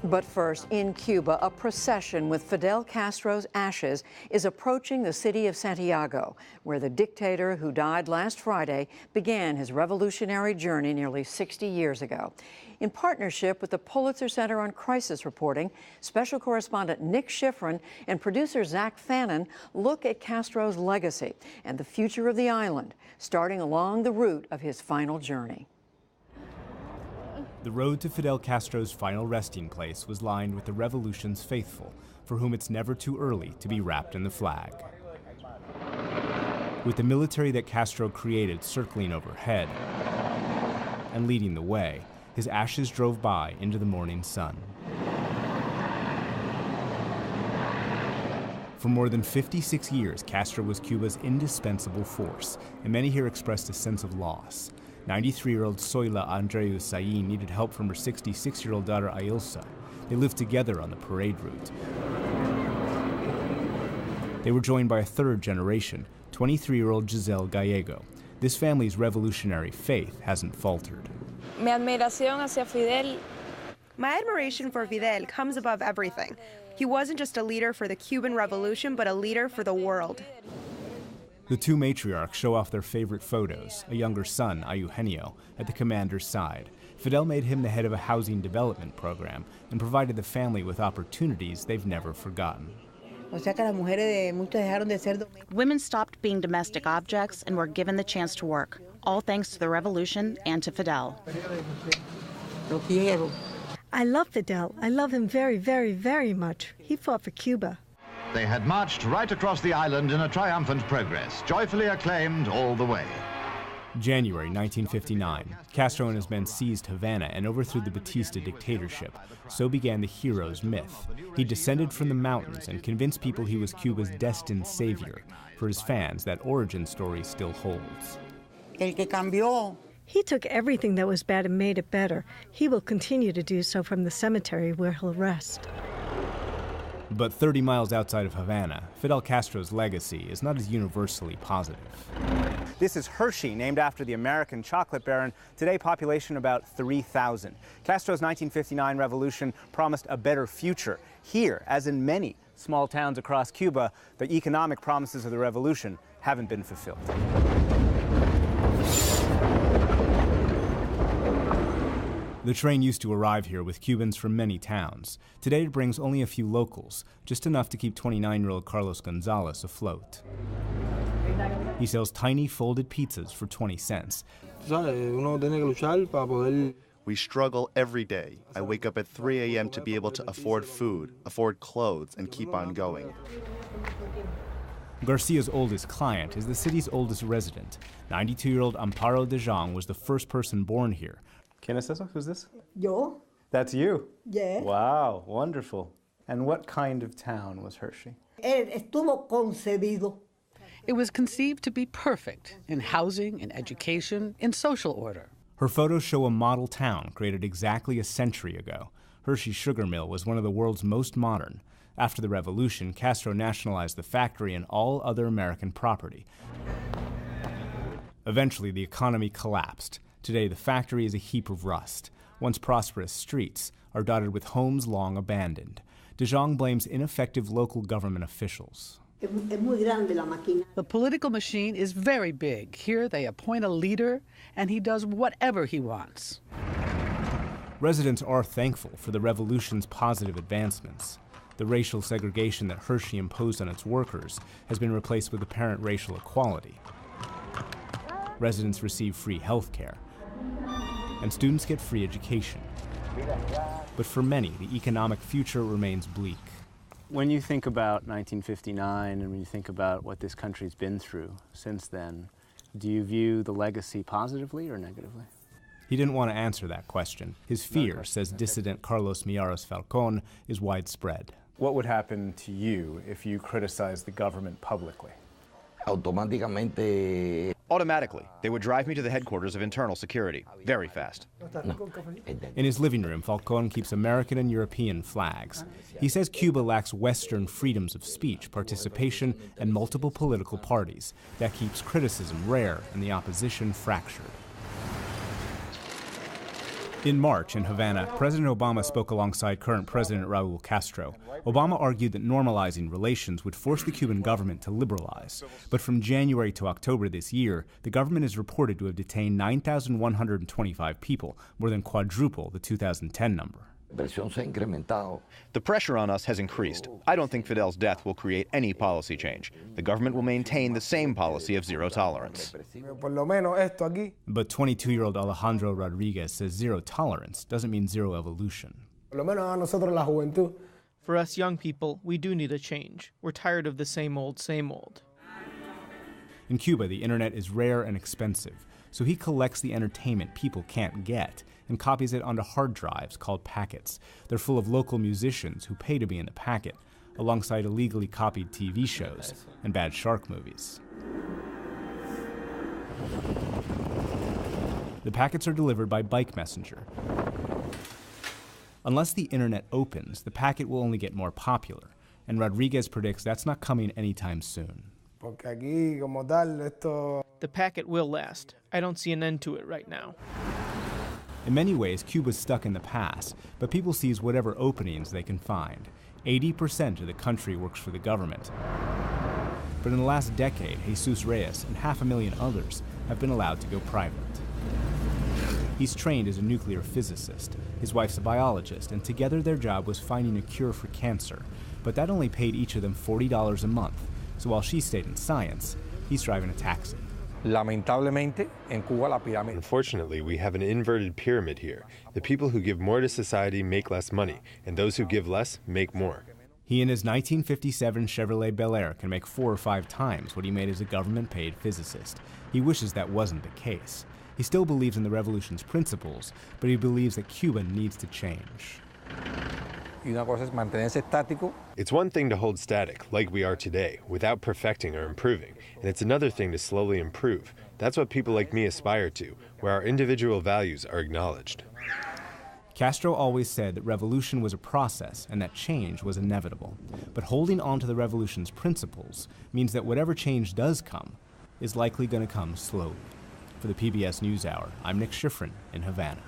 But first, in Cuba, a procession with Fidel Castro's ashes is approaching the city of Santiago, where the dictator who died last Friday began his revolutionary journey nearly 60 years ago. In partnership with the Pulitzer Center on Crisis Reporting, special correspondent Nick Schifrin and producer Zach Fannin look at Castro's legacy and the future of the island, starting along the route of his final journey. The road to Fidel Castro's final resting place was lined with the revolution's faithful, for whom it's never too early to be wrapped in the flag. With the military that Castro created circling overhead and leading the way, his ashes drove by into the morning sun. For more than 56 years, Castro was Cuba's indispensable force, and many here expressed a sense of loss. 93-year-old Zoila Andreu Sayin needed help from her 66-year-old daughter Ailsa. They lived together on the parade route. They were joined by a third generation, 23-year-old Giselle Gallego. This family's revolutionary faith hasn't faltered. My admiration for Fidel comes above everything. He wasn't just a leader for the Cuban Revolution, but a leader for the world. The two matriarchs show off their favorite photos, a younger son, Eugenio, at the commander's side. Fidel made him the head of a housing development program and provided the family with opportunities they've never forgotten. Women stopped being domestic objects and were given the chance to work, all thanks to the revolution and to Fidel. I love Fidel. I love him very, very, very much. He fought for Cuba. They had marched right across the island in a triumphant progress, joyfully acclaimed all the way. January 1959, Castro and his men seized Havana and overthrew the Batista dictatorship. So began the hero's myth. He descended from the mountains and convinced people he was Cuba's destined savior. For his fans, that origin story still holds. He took everything that was bad and made it better. He will continue to do so from the cemetery where he'll rest. But 30 miles outside of Havana, Fidel Castro's legacy is not as universally positive. This is Hershey, named after the American chocolate baron. Today, population about 3,000. Castro's 1959 revolution promised a better future. Here, as in many small towns across Cuba, the economic promises of the revolution haven't been fulfilled. The train used to arrive here with Cubans from many towns. Today it brings only a few locals, just enough to keep 29-year-old Carlos Gonzalez afloat. He sells tiny folded pizzas for 20 cents. We struggle every day. I wake up at 3 a.m. to be able to afford food, afford clothes, and keep on going. Garcia's oldest client is the city's oldest resident. 92-year-old Amparo de Jong was the first person born here. ¿Quién es eso? Who's this? Yo. That's you? Yeah. Wow, wonderful. And what kind of town was Hershey? Estuvo concebido. It was conceived to be perfect in housing, in education, in social order. Her photos show a model town created exactly a century ago. Hershey Sugar Mill was one of the world's most modern. After the revolution, Castro nationalized the factory and all other American property. Eventually, the economy collapsed. Today, the factory is a heap of rust. Once prosperous streets are dotted with homes long abandoned. De Jong blames ineffective local government officials. The political machine is very big. Here they appoint a leader, and he does whatever he wants. Residents are thankful for the revolution's positive advancements. The racial segregation that Hershey imposed on its workers has been replaced with apparent racial equality. Residents receive free health care, and students get free education. But for many, the economic future remains bleak. When you think about 1959 and when you think about what this country's been through since then, do you view the legacy positively or negatively? He didn't want to answer that question. His fear, says dissident Carlos Millares Falcón, is widespread. What would happen to you if you criticized the government publicly? Automatically, they would drive me to the headquarters of internal security, very fast. In his living room, Falcón keeps American and European flags. He says Cuba lacks Western freedoms of speech, participation, and multiple political parties. That keeps criticism rare and the opposition fractured. In March in Havana, President Obama spoke alongside current President Raul Castro. Obama argued that normalizing relations would force the Cuban government to liberalize. But from January to October this year, the government is reported to have detained 9,125 people, more than quadruple the 2010 number. The pressure on us has increased. I don't think Fidel's death will create any policy change. The government will maintain the same policy of zero tolerance. But 22-year-old Alejandro Rodriguez says zero tolerance doesn't mean zero evolution. For us young people, we do need a change. We're tired of the same old, same old. In Cuba, the internet is rare and expensive, so he collects the entertainment people can't get and copies it onto hard drives called packets. They're full of local musicians who pay to be in the packet, alongside illegally copied TV shows and bad shark movies. The packets are delivered by bike messenger. Unless the internet opens, the packet will only get more popular, and Rodriguez predicts that's not coming anytime soon. The packet will last. I don't see an end to it right now. In many ways, Cuba's stuck in the past, but people seize whatever openings they can find. 80% of the country works for the government. But in the last decade, Jesus Reyes and 500,000 others have been allowed to go private. He's trained as a nuclear physicist. His wife's a biologist, and together their job was finding a cure for cancer. But that only paid each of them $40 a month. So while she stayed in science, he's driving a taxi. Unfortunately, we have an inverted pyramid here. The people who give more to society make less money, and those who give less make more. He and his 1957 Chevrolet Bel Air can make 4 or 5 times what he made as a government-paid physicist. He wishes that wasn't the case. He still believes in the revolution's principles, but he believes that Cuba needs to change. It's one thing to hold static, like we are today, without perfecting or improving, and it's another thing to slowly improve. That's what people like me aspire to, where our individual values are acknowledged. Castro always said that revolution was a process and that change was inevitable. But holding on to the revolution's principles means that whatever change does come is likely going to come slowly. For the PBS NewsHour, I'm Nick Schifrin in Havana.